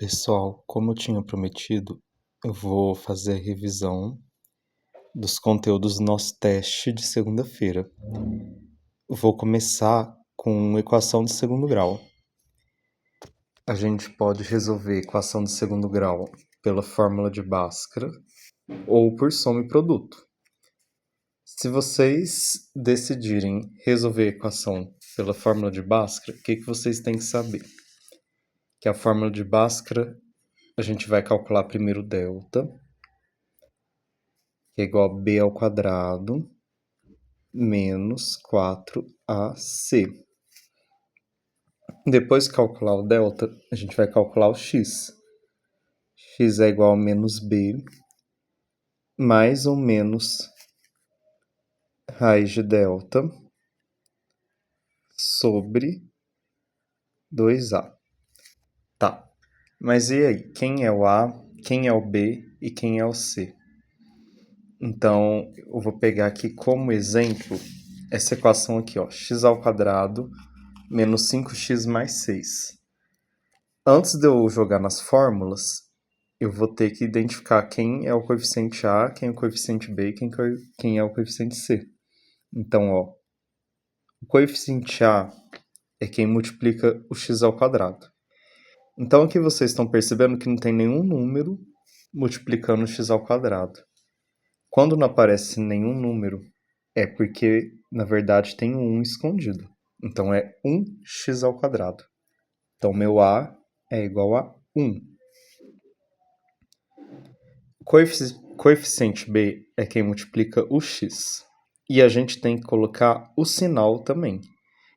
Pessoal, como eu tinha prometido, eu vou fazer a revisão dos conteúdos do nosso teste de segunda-feira. Vou começar com equação de segundo grau. A gente pode resolver equação de segundo grau pela fórmula de Bhaskara ou por soma e produto. Se vocês decidirem resolver a equação pela fórmula de Bhaskara, o que vocês têm que saber? Que a fórmula de Bhaskara, a gente vai calcular primeiro o delta, que é igual a b ao quadrado menos 4ac. Depois de calcular o delta, a gente vai calcular o x. X é igual a menos b mais ou menos raiz de delta sobre 2a. Tá, mas e aí? Quem é o a, quem é o b e quem é o c? Então, eu vou pegar aqui como exemplo essa equação aqui, ó, x ao quadrado menos 5x mais 6. Antes de eu jogar nas fórmulas, eu vou ter que identificar quem é o coeficiente A, quem é o coeficiente B e quem é o coeficiente C. Então, ó, o coeficiente A é quem multiplica o x ao quadrado. Então, aqui vocês estão percebendo que não tem nenhum número multiplicando o x ao quadrado. Quando não aparece nenhum número, é porque, na verdade, tem um 1 escondido. Então, é 1x ao quadrado. Então, meu A é igual a 1. Coeficiente B é quem multiplica o x. E a gente tem que colocar o sinal também.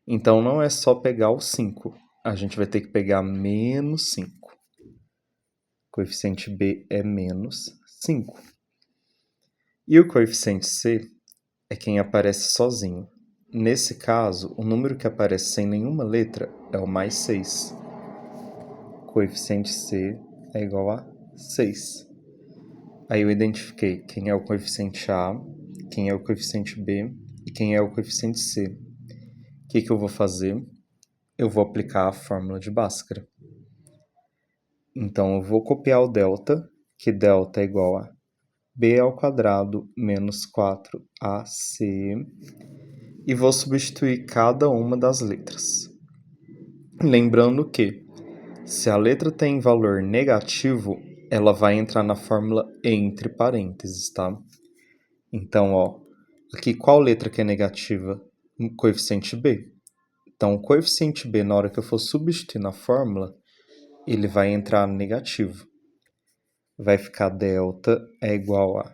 Então, não é só pegar o 5. A gente vai ter que pegar menos 5. Coeficiente B é menos 5. E o coeficiente C é quem aparece sozinho. Nesse caso, o número que aparece sem nenhuma letra é o mais 6. Coeficiente C é igual a 6. Aí eu identifiquei quem é o coeficiente A, quem é o coeficiente B e quem é o coeficiente C. O que eu vou fazer? Eu vou aplicar a fórmula de Bhaskara. Então, eu vou copiar o delta, que delta é igual a b ao quadrado menos 4ac, e vou substituir cada uma das letras. Lembrando que, se a letra tem valor negativo, ela vai entrar na fórmula entre parênteses, tá? Então, ó, aqui qual letra que é negativa? O coeficiente b. Então, o coeficiente b, na hora que eu for substituir na fórmula, ele vai entrar negativo. Vai ficar delta é igual a...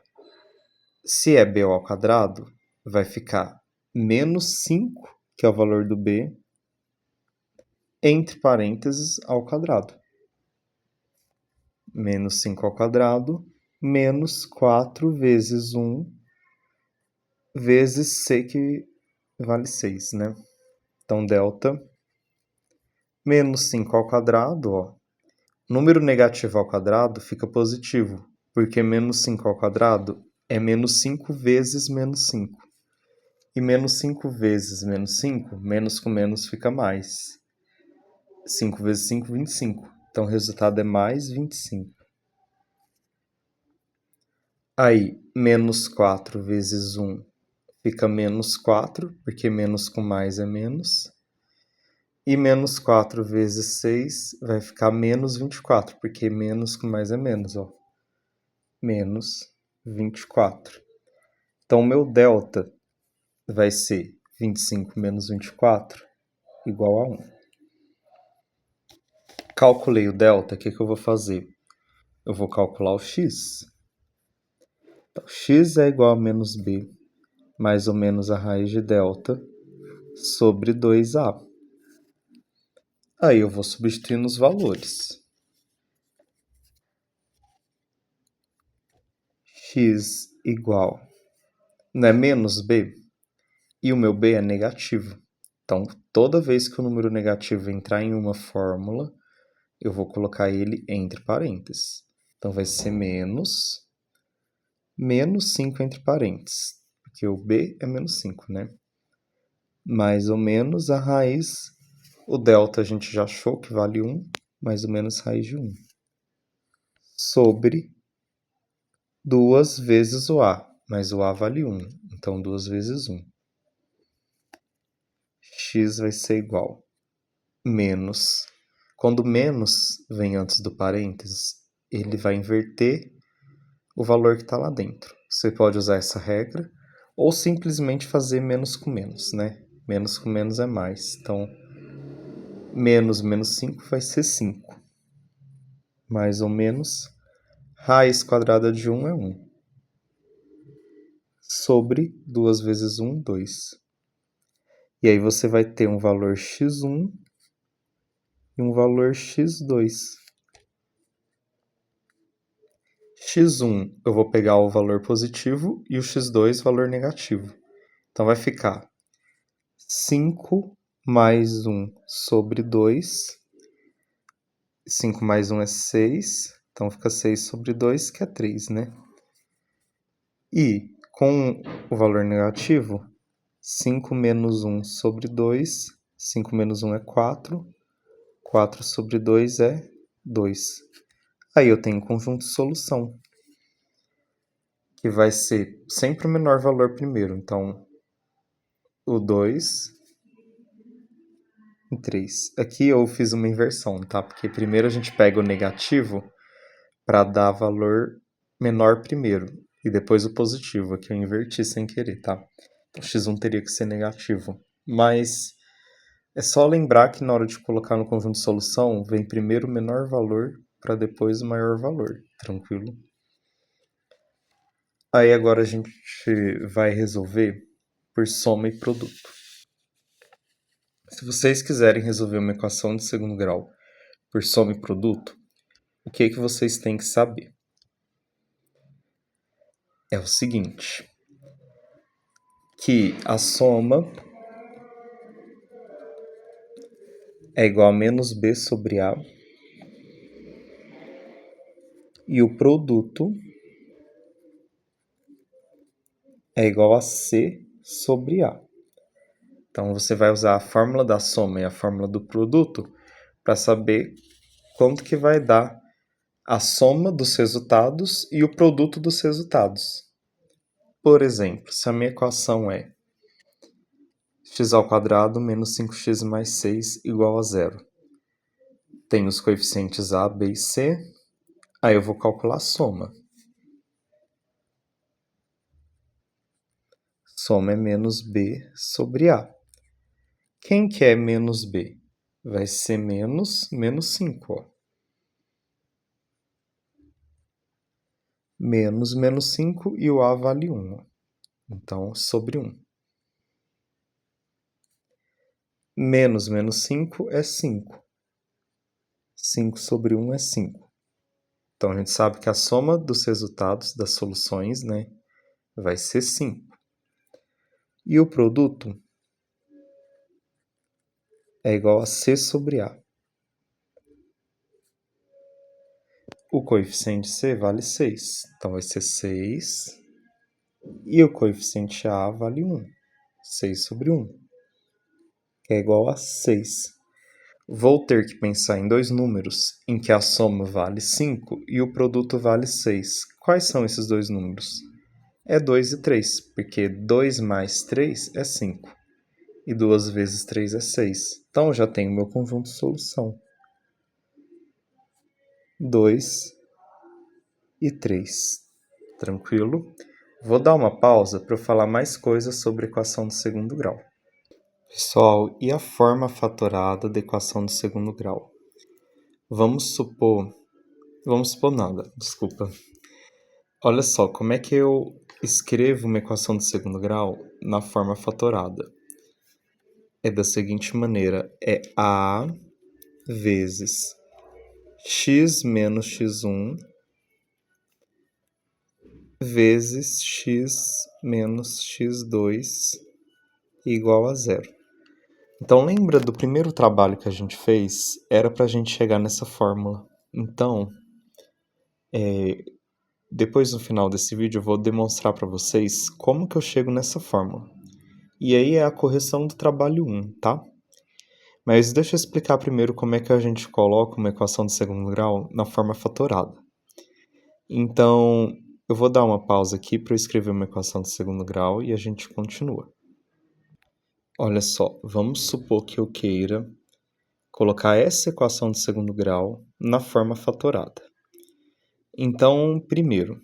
Se é b ao quadrado, vai ficar menos 5, que é o valor do b, entre parênteses ao quadrado. Menos 5 ao quadrado, menos 4 vezes 1, vezes c, que vale 6, né? Então, delta, menos 5 ao quadrado, ó. Número negativo ao quadrado fica positivo, porque menos 5 ao quadrado é menos 5 vezes menos 5. E menos 5 vezes menos 5, menos com menos fica mais. 5 vezes 5, 25. Então, o resultado é mais 25. Aí, menos 4 vezes 1 fica menos 4, porque menos com mais é menos. E menos 4 vezes 6 vai ficar menos 24, porque menos com mais é menos, ó. Menos 24. Então, o meu delta vai ser 25 menos 24 igual a 1. Calculei o delta, o que eu vou fazer? Eu vou calcular o x. Então, x é igual a menos b, mais ou menos a raiz de delta, sobre 2a. Aí eu vou substituir nos valores. X igual, não é menos b? E o meu b é negativo. Então, toda vez que o número negativo entrar em uma fórmula, eu vou colocar ele entre parênteses. Então, vai ser menos 5 entre parênteses, porque o b é menos 5, né? Mais ou menos a raiz, o delta a gente já achou que vale 1, mais ou menos raiz de 1. sobre 2 vezes o A, mas o A vale 1, então 2 vezes 1. X vai ser igual menos. Quando menos vem antes do parênteses, ele vai inverter o valor que está lá dentro. Você pode usar essa regra ou simplesmente fazer menos com menos, né? Menos com menos é mais. Então, menos menos 5 vai ser 5. Mais ou menos, raiz quadrada de 1 é 1. Sobre 2 vezes 1, 2. E aí você vai ter um valor x1 e um valor x2. x1 eu vou pegar o valor positivo e o x2 valor negativo. Então vai ficar 5 mais 1 sobre 2. 5 mais 1 é 6. Então fica 6 sobre 2, que é 3, né? E com o valor negativo, 5 menos 1 sobre 2. 5 menos 1 é 4. 4 sobre 2 é 2. Aí eu tenho um conjunto de solução, que vai ser sempre o menor valor primeiro. Então, o 2 e 3. Aqui eu fiz uma inversão, tá? Porque primeiro a gente pega o negativo para dar valor menor primeiro, e depois o positivo. Aqui eu inverti sem querer, tá? Então, x1 teria que ser negativo. Mas é só lembrar que na hora de colocar no conjunto de solução, vem primeiro o menor valor para depois o maior valor. Tranquilo? Aí agora a gente vai resolver por soma e produto. Se vocês quiserem resolver uma equação de segundo grau por soma e produto, o que vocês têm que saber? É o seguinte, que a soma é igual a menos b sobre a e o produto é igual a c sobre a. Então você vai usar a fórmula da soma e a fórmula do produto para saber quanto que vai dar a soma dos resultados e o produto dos resultados. Por exemplo, se a minha equação é x² menos 5x mais 6 igual a 0. Tem os coeficientes a, b e c. Aí eu vou calcular a soma. Soma é menos b sobre a. Quem que é menos b? Vai ser menos 5. Ó. Menos 5 e o a vale 1. Ó. Então, sobre 1. Menos 5 é 5. 5 sobre 1 é 5. Então, a gente sabe que a soma dos resultados das soluções, né, vai ser 5. E o produto é igual a c sobre a. O coeficiente c vale 6. Então, vai ser 6. E o coeficiente a vale 1. 6 sobre 1. Que é igual a 6. Vou ter que pensar em dois números em que a soma vale 5 e o produto vale 6. Quais são esses dois números? É 2 e 3, porque 2 mais 3 é 5. E 2 vezes 3 é 6. Então, eu já tenho meu conjunto de solução. 2 e 3. Tranquilo? Vou dar uma pausa para eu falar mais coisas sobre equação de segundo grau. Pessoal, e a forma fatorada da equação de segundo grau? Vamos supor nada, desculpa. Olha só, como é que eu escrevo uma equação de segundo grau na forma fatorada? É da seguinte maneira, é a vezes x menos x1 vezes x menos x2 igual a 0. Então, lembra do primeiro trabalho que a gente fez? Era para a gente chegar nessa fórmula. Então, depois no final desse vídeo eu vou demonstrar para vocês como que eu chego nessa fórmula. E aí é a correção do trabalho 1, tá? Mas deixa eu explicar primeiro como é que a gente coloca uma equação de segundo grau na forma fatorada. Então, eu vou dar uma pausa aqui para eu escrever uma equação de segundo grau e a gente continua. Olha só, vamos supor que eu queira colocar essa equação de segundo grau na forma fatorada. Então, primeiro,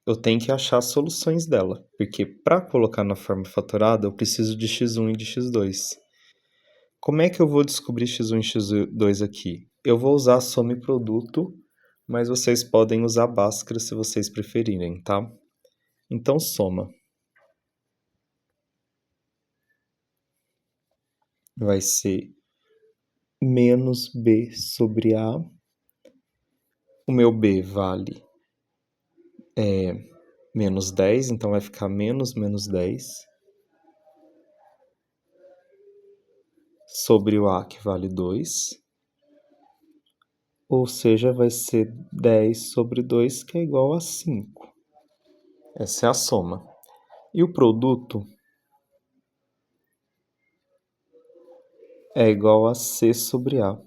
eu tenho que achar as soluções dela, porque para colocar na forma fatorada eu preciso de x1 e de x2. Como é que eu vou descobrir x1 e x2 aqui? Eu vou usar soma e produto, mas vocês podem usar Bhaskara se vocês preferirem, tá? Então, soma. Vai ser menos b sobre a. O meu b vale menos 10, então vai ficar menos 10 sobre o a, que vale 2. Ou seja, vai ser 10 sobre 2, que é igual a 5. Essa é a soma. E o produto é igual a c sobre a.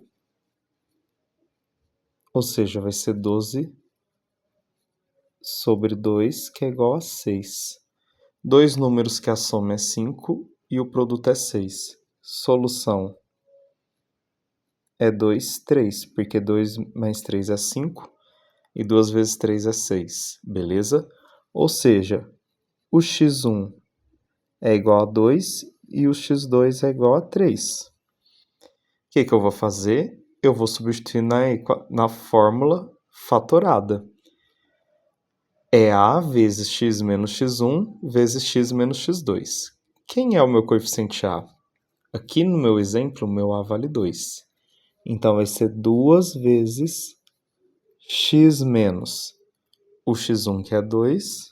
Ou seja, vai ser 12 sobre 2, que é igual a 6. Dois números que a soma é 5 e o produto é 6. Solução é 2, 3, porque 2 mais 3 é 5 e 2 vezes 3 é 6, beleza? Ou seja, o x1 é igual a 2 e o x2 é igual a 3. O que eu vou fazer? Eu vou substituir na fórmula fatorada. É a vezes x menos x1 vezes x menos x2. Quem é o meu coeficiente a? Aqui no meu exemplo, o meu a vale 2. Então, vai ser 2 vezes x menos o x1, que é 2,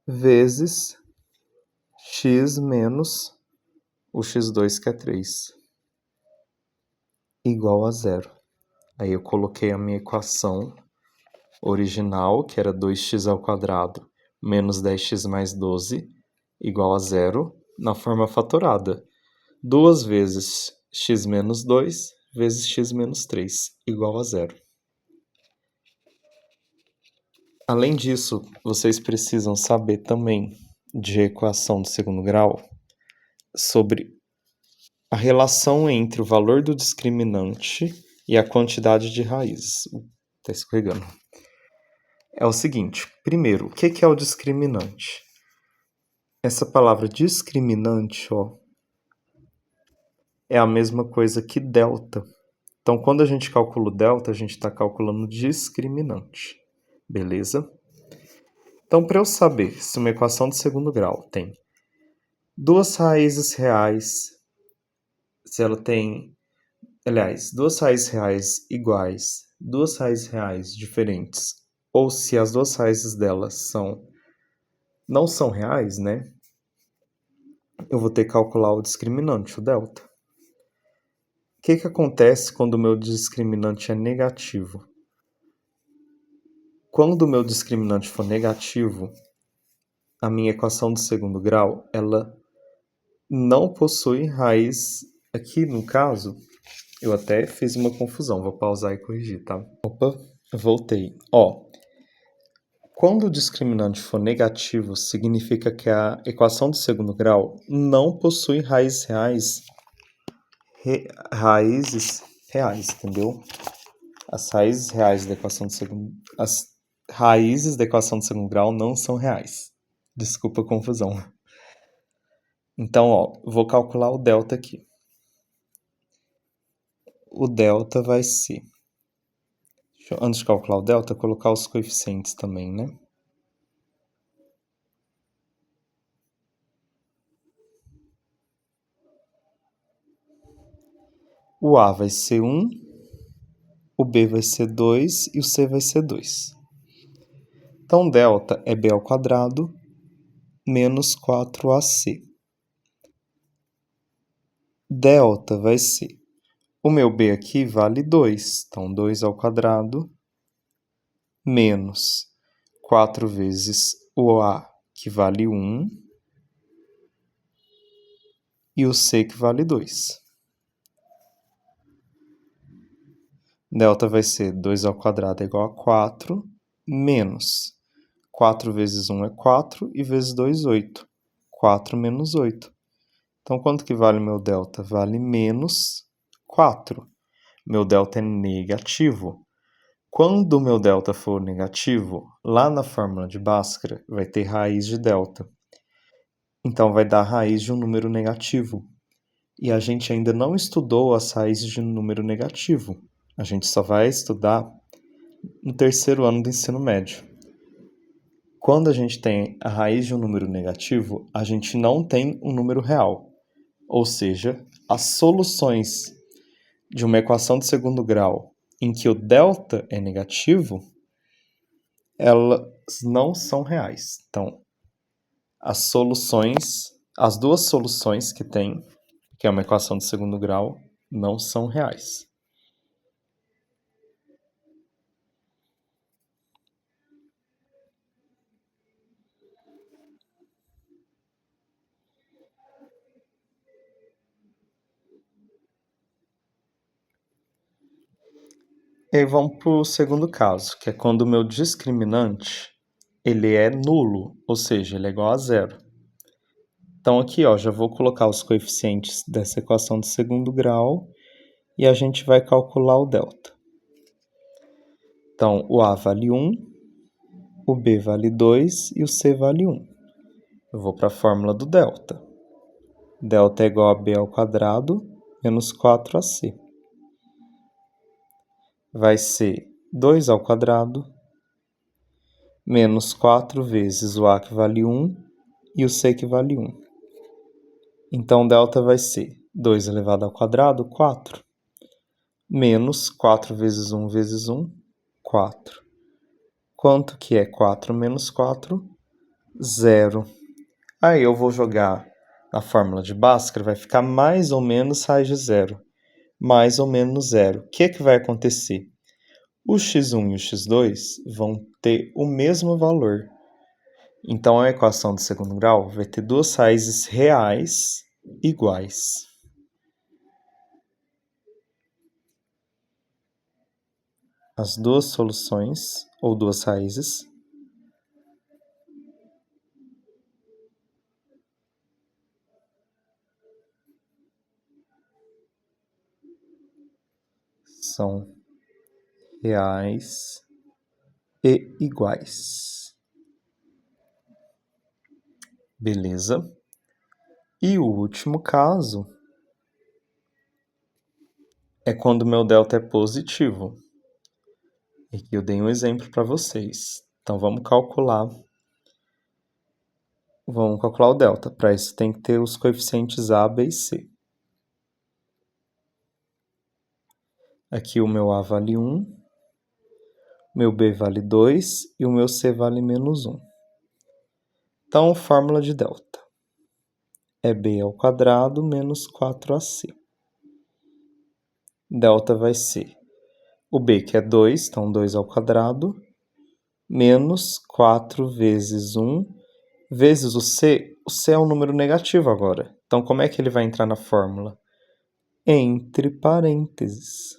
vezes x menos o x2, que é 3, igual a zero. Aí eu coloquei a minha equação original, que era 2x ao quadrado menos 10x mais 12, igual a zero, na forma fatorada. 2 vezes x menos 2 vezes x menos 3, igual a zero. Além disso, vocês precisam saber também de equação de segundo grau sobre a relação entre o valor do discriminante e a quantidade de raízes. Está escorregando. É o seguinte, primeiro, o que é o discriminante? Essa palavra discriminante, ó, é a mesma coisa que delta. Então, quando a gente calcula o delta, a gente está calculando discriminante. Beleza? Então, para eu saber se uma equação de segundo grau tem duas raízes reais, se ela tem, aliás, duas raízes reais iguais, duas raízes reais diferentes, ou se as duas raízes delas não são reais, né? Eu vou ter que calcular o discriminante, o delta. O que acontece quando o meu discriminante é negativo? Quando o meu discriminante for negativo, a minha equação de segundo grau, ela não possui raiz. Aqui, no caso, eu até fiz uma confusão. Vou pausar e corrigir, tá? Opa, voltei. Ó, quando o discriminante for negativo, significa que a equação de segundo grau não possui raízes reais. Raízes reais, entendeu? As raízes reais da equação de segundo... As raízes da equação de segundo grau não são reais. Desculpa a confusão. Então, ó, vou calcular o delta aqui. O delta vai ser... Antes de calcular o delta, colocar os coeficientes também, né? O A vai ser 1, o B vai ser 2 e o C vai ser 2. Então, delta é B ao quadrado menos 4AC. Delta vai ser... O meu B aqui vale 2, então 2 ao quadrado menos 4 vezes o A, que vale 1, e o C, que vale 2. Delta vai ser 2 ao quadrado é igual a 4, menos 4 vezes 1 é 4 e vezes 2, 8. 4 menos 8. Então, quanto que vale o meu delta? Vale menos 4. Meu delta é negativo. Quando o meu delta for negativo, lá na fórmula de Bhaskara vai ter raiz de delta. Então, vai dar a raiz de um número negativo. E a gente ainda não estudou as raízes de um número negativo. A gente só vai estudar no terceiro ano do ensino médio. Quando a gente tem a raiz de um número negativo, a gente não tem um número real. Ou seja, as soluções de uma equação de segundo grau em que o delta é negativo, elas não são reais. Então, as duas soluções que tem, que é uma equação de segundo grau, não são reais. E aí vamos para o segundo caso, que é quando o meu discriminante ele é nulo, ou seja, ele é igual a zero. Então aqui, ó, já vou colocar os coeficientes dessa equação de segundo grau e a gente vai calcular o delta. Então, o A vale 1, o B vale 2 e o C vale 1. Eu vou para a fórmula do delta. Delta é igual a B ao quadrado menos 4AC. Vai ser 2 ao quadrado menos 4 vezes o A que vale 1 e o C que vale 1. Então, delta vai ser 2 elevado ao quadrado, 4, menos 4 vezes 1 vezes 1, 4. Quanto que é 4 menos 4? 0. Aí eu vou jogar na fórmula de Bhaskara, vai ficar mais ou menos raiz de zero. Mais ou menos zero. O que vai acontecer? O x1 e o x2 vão ter o mesmo valor. Então, a equação de segundo grau vai ter duas raízes reais iguais. As duas soluções, ou duas raízes, são reais e iguais. Beleza? E o último caso é quando meu delta é positivo. E aqui eu dei um exemplo para vocês. Então vamos calcular o delta. Para isso tem que ter os coeficientes A, B e C. Aqui o meu A vale 1, meu B vale 2 e o meu C vale menos 1. Então, fórmula de delta é B ao quadrado menos 4AC. Delta vai ser o B, que é 2, então 2 ao quadrado, menos 4 vezes 1, vezes o C. O C é um número negativo agora. Então, como é que ele vai entrar na fórmula? Entre parênteses.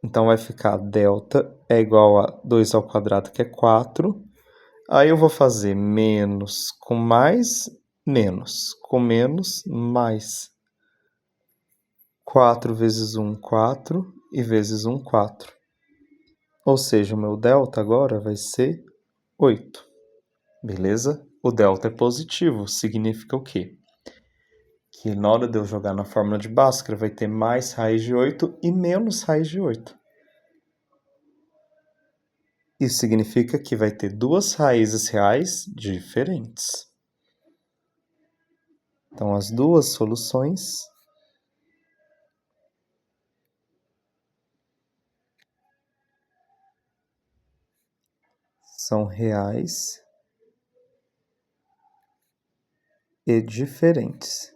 Então, vai ficar delta é igual a 2 ao quadrado, que é 4. Aí eu vou fazer menos com mais, menos. Com menos, mais. 4 vezes 1, 4. E vezes 1, 4. Ou seja, o meu delta agora vai ser 8. Beleza? O delta é positivo. Significa o quê? Que na hora de eu jogar na fórmula de Bhaskara vai ter mais raiz de 8 e menos raiz de 8. Isso significa que vai ter duas raízes reais diferentes. Então, as duas soluções são reais e diferentes.